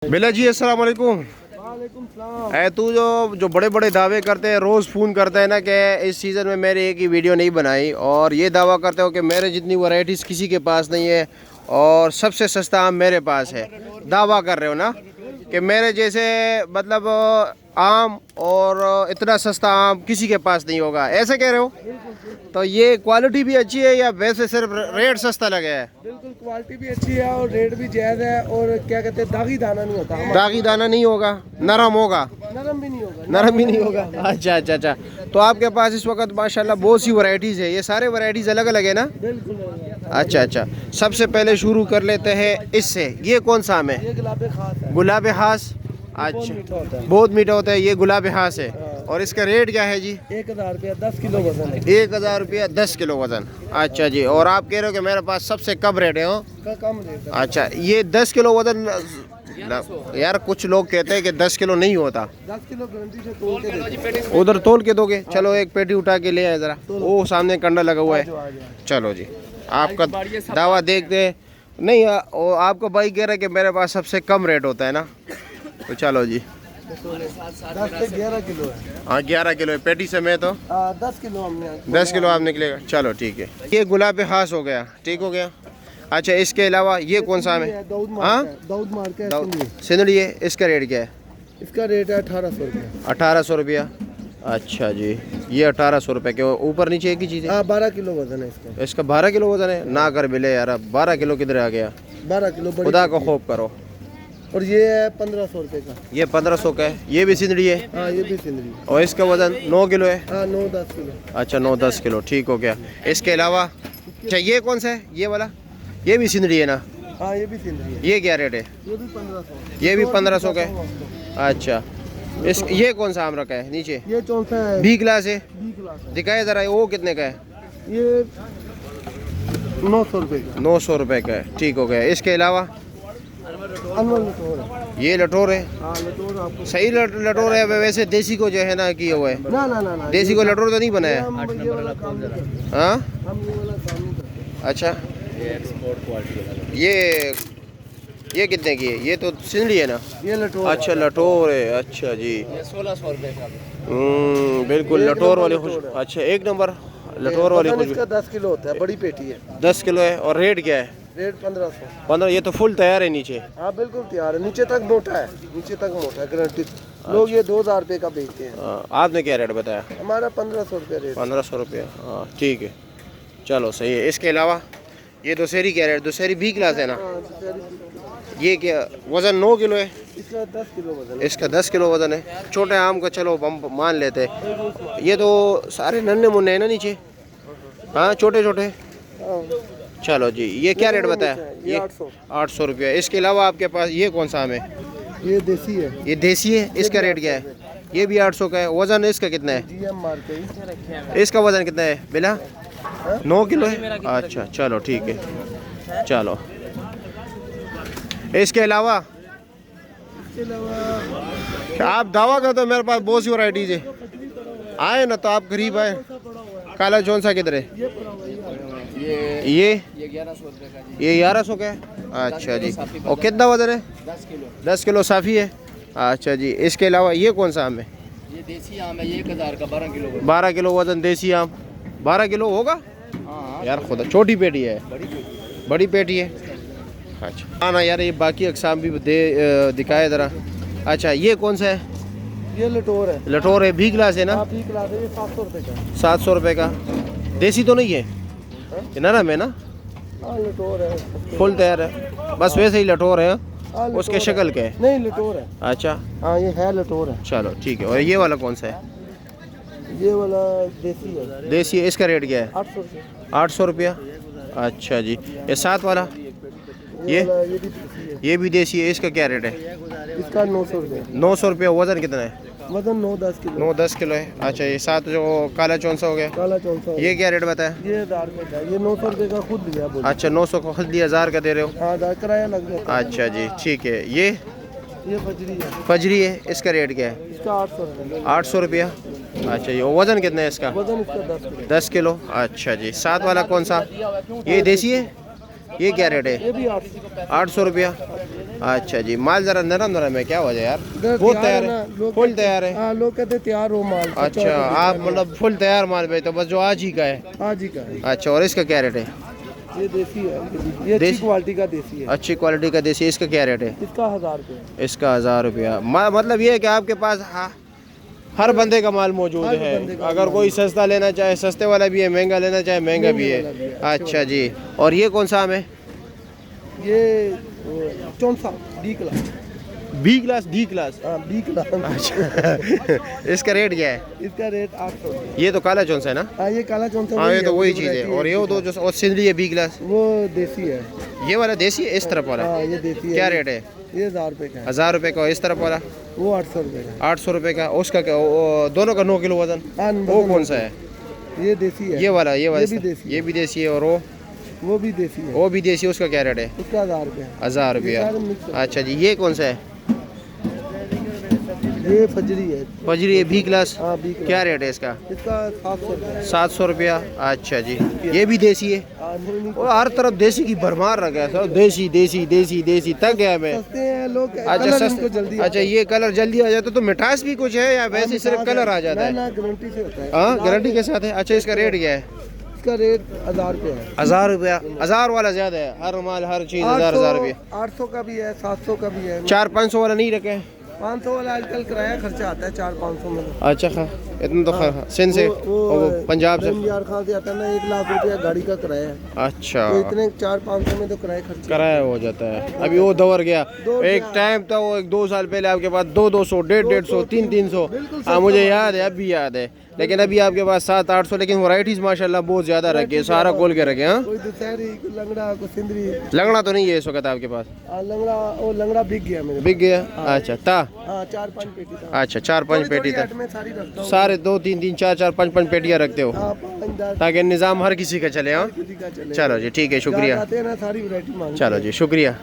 बिला जी अस्सलाम वालेकुम। तू जो बड़े बड़े दावे करते हैं, रोज़ फ़ोन करता है ना कि इस सीज़न में मेरी एक ही वीडियो नहीं बनाई, और ये दावा करते हो कि मेरे जितनी वैरायटीज़ किसी के पास नहीं है और सबसे सस्ता आम मेरे पास है। दावा कर रहे हो ना कि मेरे जैसे मतलब आम और इतना सस्ता आम किसी के पास नहीं होगा, ऐसे कह रहे हो? तो ये क्वालिटी भी अच्छी है या वैसे सिर्फ रेट सस्ता लगा है? बिल्कुल, क्वालिटी भी अच्छी है और रेट भी जायज़ है। और क्या कहते हैं, दागी दाना नहीं होता। दागी दाना नहीं होगा, नरम होगा? नरम भी नहीं होगा। नरम भी नहीं होगा। अच्छा अच्छा अच्छा। तो आपके पास इस वक्त माशाल्लाह बहुत सी वैरायटीज़ है, ये सारे वैरायटीज़ अलग अलग है ना? बिल्कुल। अच्छा अच्छा। सबसे पहले शुरू कर लेते हैं इससे। ये कौन सा आम है? ये गुलाब खास है। गुलाब खास। अच्छा, बहुत मीठा होता है। ये गुलाब खास है। और इसका रेट क्या है जी? 1000 रुपया 10 किलो वजन है। 1000 रुपया 10 किलो वजन। अच्छा जी। और आप कह रहे हो कि मेरे पास सबसे कम रेट है? हो कम रेट है। अच्छा, ये 10 किलो वजन यार कुछ लोग कहते हैं कि 10 किलो नहीं होता। 10 किलो गारंटी से तोल के देते। उधर तोल के दोगे? चलो एक पेटी उठा के ले आए ज़रा। वो सामने कंडा लगा हुआ है। चलो जी, आपका दावा देखते नहीं। आपका भाई कह रहा है कि मेरे पास सबसे कम रेट होता है ना, तो चलो जी। 10 से 11 किलो है। हाँ 11 किलो है पेटी से, मैं तो 10 किलो हमने 10 किलो आप निकलेगा। चलो ठीक है। ये गुलाब खास हो गया, ठीक हो गया। अच्छा, इसके अलावा ये कौन सा है? हाँ, दाऊद मार्केट सिंदड़ी है। इसका रेट क्या है? इसका रेट है 1800 रुपया। 1800 रुपया। अच्छा जी, ये 1800 रुपये के ऊपर नीचे एक ही चीज़ है। 12 किलो वजन है इसका। इसका 12 किलो वजन है ना? कर मिले यार, 12 किलो किधर आ गया? 12 किलो खुदा को खौफ करो। और ये है 1500 रुपये का। ये 1500 का है। ये भी सिंदड़ी है? हाँ, ये भी सिंदरी। और इसका वजन 9 किलो है? हाँ, 9-10 किलो। अच्छा, 9-10 किलो, ठीक हो गया। इसके अलावा अच्छा, ये कौन सा है? ये वाला? ये भी सिंदड़ी है ना? हाँ, ये भी सिंदरी है। ये क्या रेट है? ये भी 1500। ये भी 1500 का है। अच्छा, इस ये कौन सा आम रखा है नीचे? ये चौथा है। बी क्लास है? बी क्लास है। दिखाए ज़रा, वो कितने का है? ये 900 रुपये का। 900 रुपये का है, ठीक हो गया। इसके अलावा अनवर लटोर है। ये लटोर है? हाँ, लटोर आपको सही लटोर है? वैसे देसी को जो है ना किया हुआ है? ना देसी को लटोर तो नहीं बनाया? हम ये वाला काम नहीं करते। हाँ, हम ये वाला काम नहीं करते। अच्छा। ये कितने की है? ये तो सिंदड़ी है ना? ये लटोर। अच्छा, लटोर है। अच्छा जी, 1600 रुपये का। बिल्कुल लटोर वाली खुश। अच्छा, एक नंबर लटोर वाली खुश। इसका 10 किलो होता है, बड़ी पेटी है। 10 किलो है। और रेट क्या है? रेट 1500। 15। ये तो फुल तैयार है नीचे? हाँ, बिल्कुल तैयार है। नीचे तक मोटा है, नीचे तक मोटा है, गारंटी। लोग ये 2000 रुपये का बेचते हैं। आपने क्या रेट बताया? हमारा 1500 रुपये रेट। 1500 रुपये। हाँ ठीक है, चलो सही है। इसके अलावा ये दोसेरी क्या रेट? दोसेरी बी क्लास है ना? ये क्या वज़न? 9 किलो है। इसका 10 किलो वजन है। इसका 10 किलो वज़न है। छोटे आम का चलो हम मान लेते हैं। ये तो सारे नन्हे मुन्ने हैं ना नीचे? हाँ, छोटे छोटे। हाँ, चलो जी, ये क्या रेट बताया? ये 800। 800 रुपये। इसके अलावा आपके पास ये कौन सा आम है? ये देसी है। ये देसी है। इसका रेट क्या है? ये भी 800 का है। वज़न इसका कितना है? GM market. इसका वज़न कितना है बिला? 9 किलो है। अच्छा चलो ठीक है। चलो इसके अलावा आप दावा करते हो मेरे पास बहुत सी वैरायटीज़ है। आए ना तो आप गरीब आए। काला जौन सा किधर है? ये 1100 रुपये का। ये 1100 का है। अच्छा जी। और कितना वजन है? 10 किलो। 10 किलो साफ़ी है। अच्छा जी। इसके अलावा ये कौन सा आम है? ये देसी आम है, ये 1000 का 12 किलो। 12 किलो वजन देसी आम। 12 किलो होगा यार? खुदा छोटी पेटी है, बड़ी पेटी है। अच्छा हाँ ना यार, ये बाकी अकसाम भी दिखाए ज़रा। अच्छा, ये कौन सा है? ये लटोर है। लटोर है? बी क्लास है ना? बी क्लास है। ये 700 रुपये का। 700 रुपये का। देसी तो नहीं है? ये नरम है ना? हाँ, लटोर है। फुल तैयार है, बस वैसे ही लटोर है। हाँ, उसके लटोर शक्ल के है? नहीं, लटोर है। अच्छा हाँ, ये है लटोर है। चलो ठीक है। और ये वाला कौन सा है? ये वाला देसी है। देसी है। इसका रेट क्या है? 800 रुपये। 800 रुपया। अच्छा जी। ये साथ वाला? ये वाला ये भी देसी है। ये भी देसी है। इसका क्या रेट है? इसका 900 रुपये। 900 रुपया। वज़न कितना है? वजन 9-10 किलो। 9-10 किलो है। अच्छा, ये साथ जो काला चौंसा हो गया, काला चौंसा ये क्या रेट बताया? ये 1000 रुपये का। ये 900 रुपये का खुद लिया बोले। अच्छा, 900 को खुद लिया, 1000 का दे रहे हो? हाँ, 1000 किराया लग जाता है। अच्छा जी ठीक है। ये फजरी है। फजरी है। इसका रेट क्या है? इसका 800 रुपये। 800 रुपया। अच्छा, ये वज़न कितना है इसका? वजन इसका 10 किलो। 10 किलो। अच्छा जी। साथ वाला कौन सा? ये देसी है? ये क्या रेट है? ये भी 800। 800 रुपया। अच्छा जी, माल जरा नरम नरम है, क्या वजह यार? इधर बहुत तैयार ना, है, लोग फुल कहते- तैयार है। हाँ, लोग कहते हैं तैयार हो माल। अच्छा, आप मतलब फुल तैयार माल बेचते हो, बस जो आज ही का है। आज ही का है। अच्छा, और इसका क्या रेट है? ये देसी है, ये अच्छी देसी? क्वालिटी का देसी है। अच्छी क्वालिटी का देसी, इसका क्या रेट है? इसका 1000 रुपये। इसका 1000 रुपया। मतलब ये है कि आपके पास हर बंदे का माल मौजूद हर है। बंदे का अगर माल कोई सस्ता लेना चाहे सस्ते वाला भी है, महंगा लेना चाहे महंगा भी वाला भी है। है, अच्छा जी, और ये कौन सा आम है? ये 64 D class. B class, D class. हाँ, डी क्लास। अच्छा इसका रेट क्या है? इसका रेट 800। ये तो काला चौंसा है ना? हाँ, ये काला चौंसा हाँ, ये तो वही जो चीज़ है। variety और ये दो जो और सिंधरी है बी क्लास, वो देसी है। ये वाला देसी है, इस तरफ वाला हाँ, ये देसी है। क्या रेट है? ये 1000 रुपये का है। 1000 रुपये का। और इस तरफ वाला वो 800 रुपये का है। 800 रुपये का। उसका क्या दोनों का 9 किलो वजन? हाँ, वो कौन सा है? ये देसी है। ये वाला, ये वाला भी देसी है। ये भी देसी है। और वो भी देसी है। वो भी देसी है, उसका क्या रेट है? उसका 1000 रुपये है। 1000 ये रुपया। सारे mix है। अच्छा जी, ये कौन सा है? ये फजरी है। फजरी है बी क्लास, हाँ, बी क्लास। क्या रेट है इसका? इसका 700 रुपये है। 700 रुपया। अच्छा जी, ये भी देसी है। हाँ, नहीं, और हर तरफ देसी की भरमार रखा है सब, देसी देसी देसी देसी, थक गया मैं। सस्ते हैं लोग। अच्छा कलर इनको जल्दी सस्ते। अच्छा, ये कलर जल्दी आ जाता तो मिठास भी कुछ है या वैसे सिर्फ कलर आ जाता है? ना, गारंटी से होता है। हाँ, गारंटी के साथ है। अच्छा, इसका रेट क्या है? इसका रेट 1000 रुपये है। 1000 रुपया। 1000 वाला ज्यादा है, हर माल हर चीज 1000 रुपया। 800 का भी है, 700 का भी है। 400-500 वाला नहीं रखे? 500 वाला आजकल किराया खर्चा आता है 400-500 में। अच्छा खा, इतना तो सिंध से वो और पंजाब से। यार खान से आता है ना, 1 लाख रुपया गाड़ी का किराया है। अच्छा, तो इतने 400-500 में तो किराया खर्चा। किराया हो जाता है। अभी वो दौर गया, एक टाइम था वो 1-2 साल पहले आपके पास 200, 150, 300। हाँ, मुझे याद है, अब भी याद है। लेकिन अभी आपके पास 700-800। लेकिन वैरायटीज माशाल्लाह बहुत ज्यादा रखी है, सारा खोल के रखे। हाँ, कोई दुशहरी, कोई लंगड़ा, कोई सिंदरी। लगना तो नहीं है इस वक्त आपके पास? लंगड़ा, वो लंगड़ा बिक गया मेरे। बिक गया? अच्छा था। हाँ, 4-5 पेटी था। अच्छा, 4-5 पेटी था। में सारी रखता हूँ। सारे 2-3, 4-4, 5-5 पेटियां रखते हो हाँ, 5-10 ताकि निज़ाम हर किसी का चले। हाँ, किसी का चले। चलो जी, ठीक है, शुक्रिया। आते हैं ना, सारी वैरायटी मांगते हैं। चलो जी, शुक्रिया।